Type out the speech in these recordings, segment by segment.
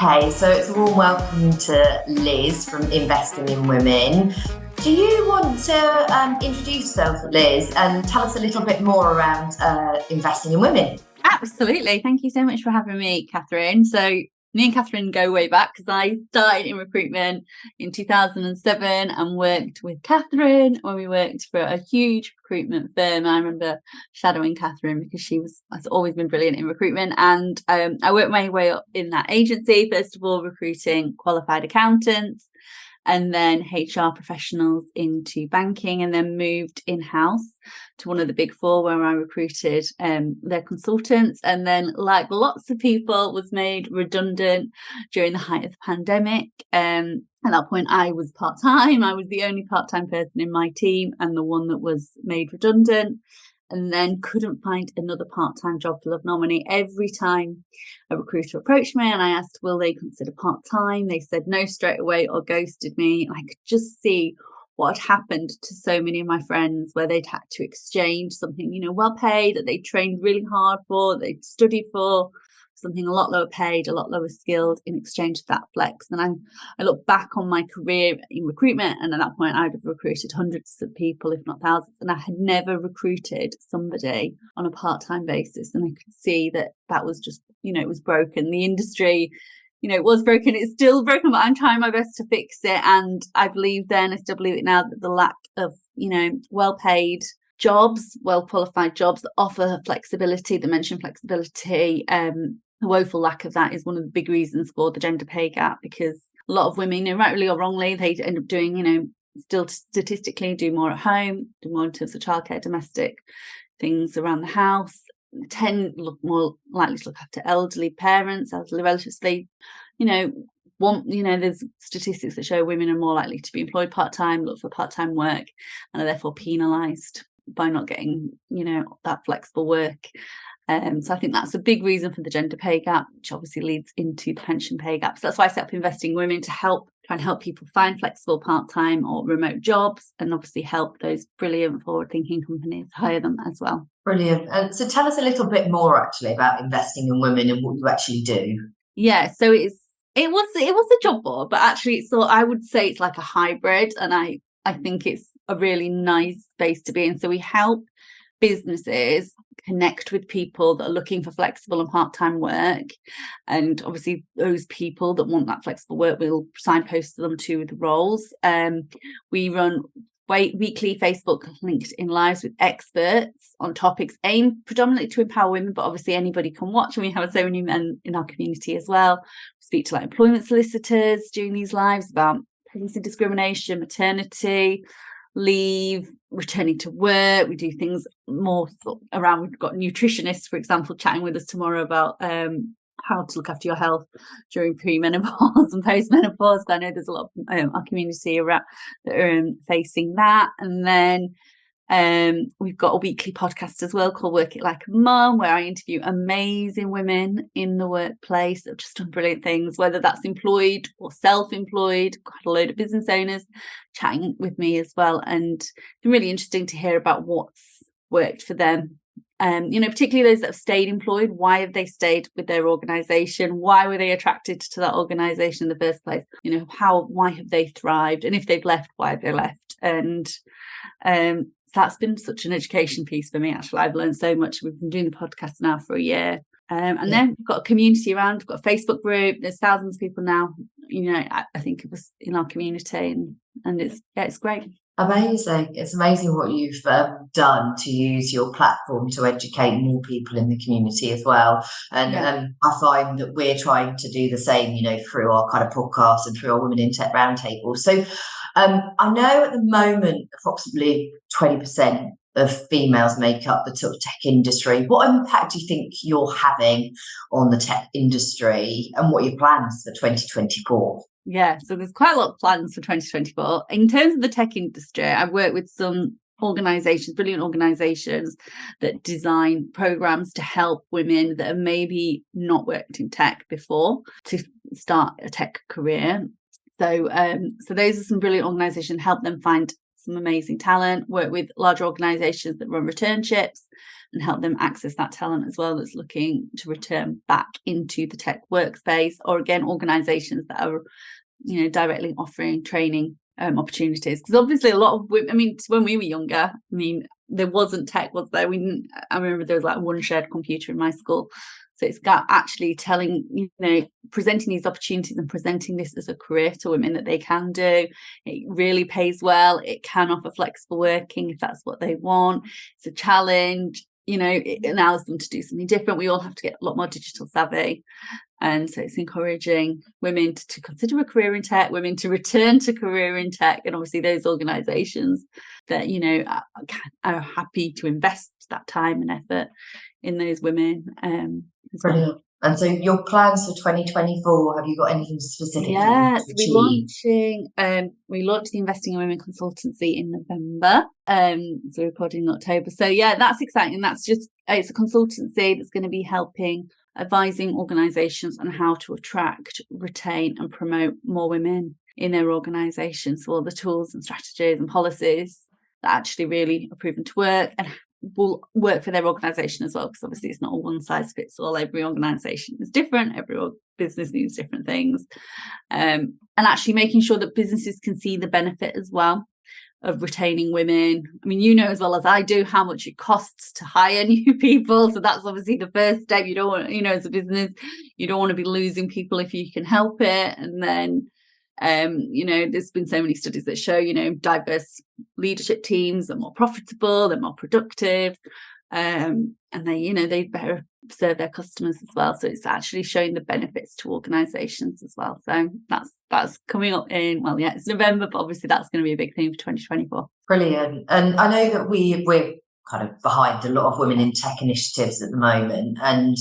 Okay, so it's a warm welcome to Liz from Investing in Women. Do you want to introduce yourself, Liz, and tell us a little bit more around investing in women? Absolutely. Thank you so much for having me, Catherine. So me and Catherine go way back because I started in recruitment in 2007 and worked with Catherine when we worked for a huge recruitment firm. I remember shadowing Catherine because has always been brilliant in recruitment. And I worked my way up in that agency, first of all, recruiting qualified accountants, and then HR professionals into banking, and then moved in-house to one of the big four where I recruited their consultants. And then, like lots of people, was made redundant during the height of the pandemic. At that point, I was part-time. I was the only part-time person in my team and the one that was made redundant. And then couldn't find another part-time job for love nor money. Every time a recruiter approached me and I asked, will they consider part-time? They said no straight away or ghosted me. I could just see what had happened to so many of my friends where they'd had to exchange something, well paid, that they trained really hard for, they'd studied for, something a lot lower paid, a lot lower skilled, in exchange for that flex. And I look back on my career in recruitment, and at that point I'd have recruited hundreds of people, if not thousands, and I had never recruited somebody on a part-time basis. And I could see that was just, it was broken. The industry, it was broken, it's still broken, but I'm trying my best to fix it. And I believe then, I still believe it now, that the lack of, well-paid jobs, well-qualified jobs that offer flexibility, that mention flexibility, the woeful lack of that is one of the big reasons for the gender pay gap, because a lot of women, rightly or wrongly, they end up doing, still statistically do more at home, do more in terms of childcare, domestic things around the house, look more likely to look after elderly parents, elderly relatives. They, there's statistics that show women are more likely to be employed part-time, look for part-time work, and are therefore penalised by not getting, that flexible work. So I think that's a big reason for the gender pay gap, which obviously leads into the pension pay gap. So that's why I set up Investing in Women, to try and help people find flexible part-time or remote jobs, and obviously help those brilliant forward-thinking companies hire them as well. Brilliant. And so tell us a little bit more actually about Investing in Women and what you actually do. Yeah, so it was a job board, but actually I would say it's like a hybrid, and I think it's a really nice space to be in. So we help businesses connect with people that are looking for flexible and part-time work, and obviously those people that want that flexible work, we'll signpost them to the roles. We run weekly Facebook, LinkedIn lives with experts on topics aimed predominantly to empower women, but obviously anybody can watch, and we have so many men in our community as well. We speak to employment solicitors during these lives about pregnancy discrimination, maternity leave, returning to work. We do things more around, we've got nutritionists, for example, chatting with us tomorrow about how to look after your health during premenopause and postmenopause. I know there's a lot of our community that are facing that. And then we've got a weekly podcast as well called Work It Like a Mum, where I interview amazing women in the workplace that have just done brilliant things, whether that's employed or self-employed. Quite a load of business owners chatting with me as well, and it's been really interesting to hear about what's worked for them. Particularly those that have stayed employed. Why have they stayed with their organisation? Why were they attracted to that organisation in the first place? Why have they thrived? And if they've left, why have they left? And so that's been such an education piece for me, actually. I've learned so much. We've been doing the podcast now for a year. Then we've got a community around, we've got a Facebook group, there's thousands of people now, I think of us in our community, and it's great. Amazing. It's amazing what you've done to use your platform to educate more people in the community as well. And I find that we're trying to do the same, through our kind of podcast and through our Women in Tech Roundtable. So I know at the moment, approximately 20% of females make up the sort of tech industry. What impact do you think you're having on the tech industry, and what are your plans for 2024? Yeah, so there's quite a lot of plans for 2024. In terms of the tech industry, I've worked with some organisations, brilliant organisations that design programmes to help women that have maybe not worked in tech before to start a tech career. So those are some brilliant organisations, help them find some amazing talent, work with large organisations that run returnships and help them access that talent as well that's looking to return back into the tech workspace, or again, organisations that are, you know, directly offering training opportunities. Because obviously a lot of women, I mean, when we were younger, I mean, there wasn't tech, was there? I remember there was like one shared computer in my school. So it's got actually telling, you know, presenting these opportunities and presenting this as a career to women that they can do. It really pays well. It can offer flexible working if that's what they want. It's a challenge. You know, it allows them to do something different. We all have to get a lot more digital savvy. And so it's encouraging women to consider a career in tech, women to return to career in tech, and obviously those organisations that, you know, are happy to invest that time and effort in those women. Brilliant. Well. And so your plans for 2024, have you got anything specific? Yes, we launched the Investing in Women consultancy in November. So we're recording in October. So yeah, that's exciting. That's it's a consultancy that's going to be helping advising organisations on how to attract, retain and promote more women in their organisations. So all the tools and strategies and policies that actually really are proven to work and will work for their organisation as well, because obviously it's not a one size fits all. Every organisation is different, every business needs different things, and actually making sure that businesses can see the benefit as well of retaining women. I mean, you know as well as I do how much it costs to hire new people, so that's obviously the first step. You don't want, you know, as a business, you don't want to be losing people if you can help it. And then you know, there's been so many studies that show, you know, diverse leadership teams are more profitable, they're more productive, and they, you know, they better serve their customers as well. So it's actually showing the benefits to organisations as well. So that's coming up in, well, yeah, it's November, but obviously that's going to be a big theme for 2024. Brilliant. And I know that we're kind of behind a lot of women in tech initiatives at the moment, and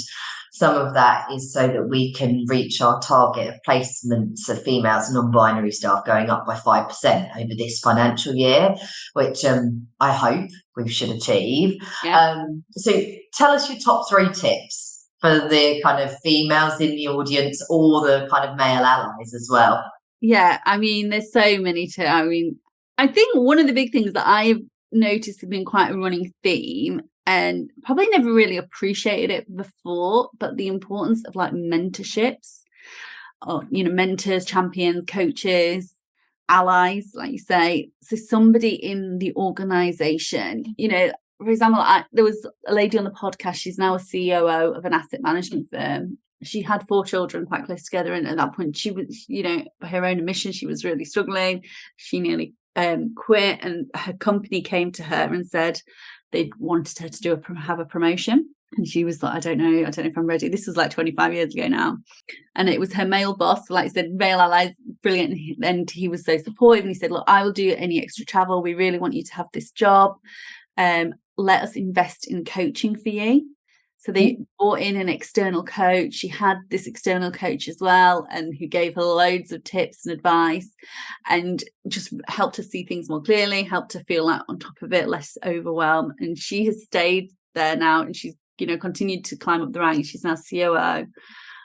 some of that is so that we can reach our target of placements of females and non-binary staff going up by 5% over this financial year, which I hope we should achieve. Yeah. So tell us your top 3 tips for the kind of females in the audience, or the kind of male allies as well. Yeah, I mean, there's so many I mean, I think one of the big things that I've noticed has been quite a running theme, and probably never really appreciated it before, but the importance of like mentorships, or, you know, mentors, champions, coaches, allies, like you say. So somebody in the organization, you know, for example, there was a lady on the podcast, she's now a COO of an asset management firm. She had 4 children quite close together, and at that point she was, you know, by her own admission, she was really struggling. She nearly quit, and her company came to her and said they wanted her to have a promotion, and she was like, I don't know if I'm ready. This was like 25 years ago now, and it was her male boss, like I said, male allies, brilliant, and he was so supportive, and he said, look, I will do any extra travel, we really want you to have this job, let us invest in coaching for you. So they brought in an external coach. She had this external coach as well, and who gave her loads of tips and advice, and just helped her see things more clearly, helped her feel like on top of it, less overwhelmed. And she has stayed there now, and she's, you know, continued to climb up the ranks. She's now COO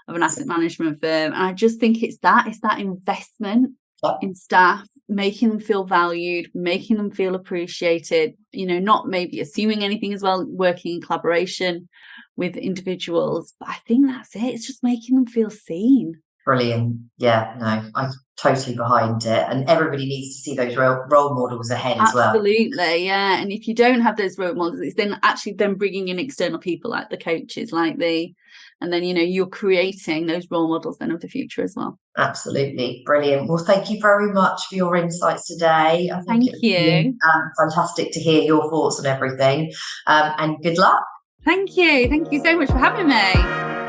of an asset management firm. And I just think it's that investment in staff, making them feel valued, making them feel appreciated, you know, not maybe assuming anything as well, working in collaboration with individuals. But I think that's it. It's just making them feel seen. Brilliant. Yeah, no, I'm totally behind it. And everybody needs to see those role models ahead as well. Absolutely, yeah. And if you don't have those role models, it's then actually bringing in external people like the coaches, and then, you know, you're creating those role models then of the future as well. Absolutely. Brilliant. Well, thank you very much for your insights today. I think thank you. Fantastic to hear your thoughts on everything. And good luck. Thank you. Thank you so much for having me.